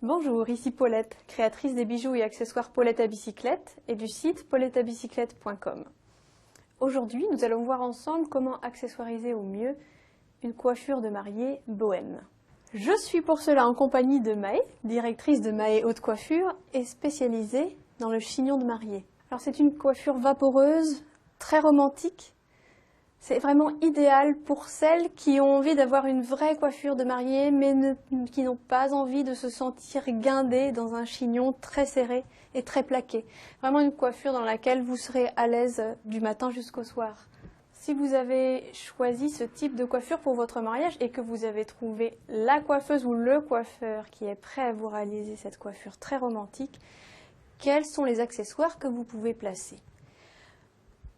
Bonjour, ici Paulette, créatrice des bijoux et accessoires Paulette à bicyclette et du site pauletteabicyclette.com. Aujourd'hui, nous allons voir ensemble comment accessoiriser au mieux une coiffure de mariée bohème. Je suis pour cela en compagnie de Maë, directrice de Maë Haute Coiffure et spécialisée dans le chignon de mariée. Alors c'est une coiffure vaporeuse, très romantique. C'est vraiment idéal pour celles qui ont envie d'avoir une vraie coiffure de mariée, mais qui n'ont pas envie de se sentir guindées dans un chignon très serré et très plaqué. Vraiment une coiffure dans laquelle vous serez à l'aise du matin jusqu'au soir. Si vous avez choisi ce type de coiffure pour votre mariage et que vous avez trouvé la coiffeuse ou le coiffeur qui est prêt à vous réaliser cette coiffure très romantique, quels sont les accessoires que vous pouvez placer ?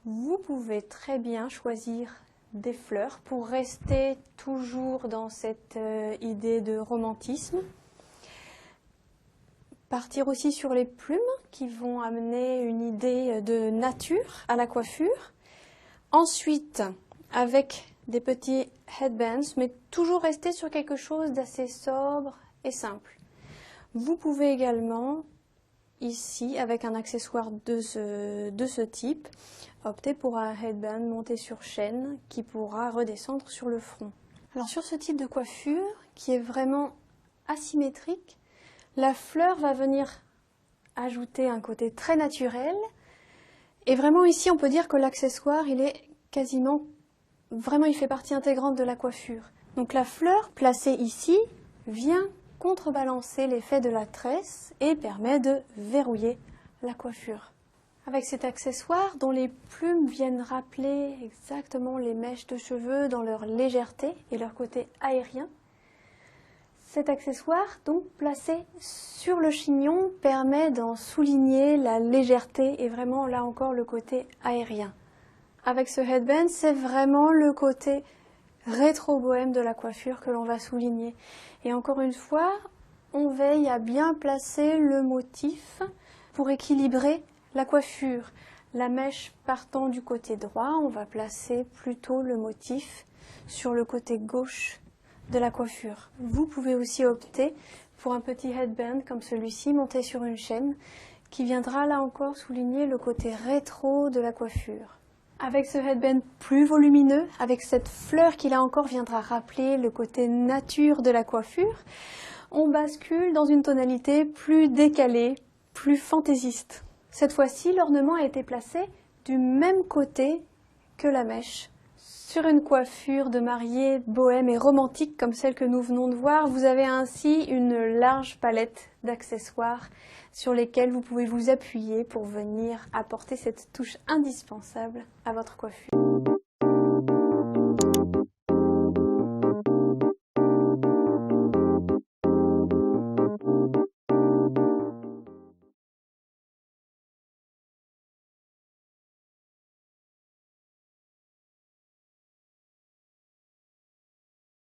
Vous pouvez très bien choisir des fleurs pour rester toujours dans cette idée de romantisme. Partir aussi sur les plumes qui vont amener une idée de nature à la coiffure. Ensuite, avec des petits headbands, mais toujours rester sur quelque chose d'assez sobre et simple. Vous pouvez également, ici, avec un accessoire de ce type, opter pour un headband monté sur chaîne qui pourra redescendre sur le front. Alors sur ce type de coiffure, qui est vraiment asymétrique, la fleur va venir ajouter un côté très naturel. Et vraiment ici, on peut dire que l'accessoire, il est quasiment, vraiment il fait partie intégrante de la coiffure. Donc la fleur placée ici vient contrebalancer l'effet de la tresse et permet de verrouiller la coiffure. Avec cet accessoire dont les plumes viennent rappeler exactement les mèches de cheveux dans leur légèreté et leur côté aérien, cet accessoire, donc placé sur le chignon, permet d'en souligner la légèreté et vraiment là encore le côté aérien. Avec ce headband, c'est vraiment le côté rétro-bohème de la coiffure que l'on va souligner. Et encore une fois, on veille à bien placer le motif pour équilibrer la coiffure. La mèche partant du côté droit, on va placer plutôt le motif sur le côté gauche de la coiffure. Vous pouvez aussi opter pour un petit headband comme celui-ci monté sur une chaîne qui viendra là encore souligner le côté rétro de la coiffure. Avec ce headband plus volumineux, avec cette fleur qui là encore viendra rappeler le côté nature de la coiffure, on bascule dans une tonalité plus décalée, plus fantaisiste. Cette fois-ci, l'ornement a été placé du même côté que la mèche. Sur une coiffure de mariée bohème et romantique comme celle que nous venons de voir, vous avez ainsi une large palette d'accessoires sur lesquels vous pouvez vous appuyer pour venir apporter cette touche indispensable à votre coiffure.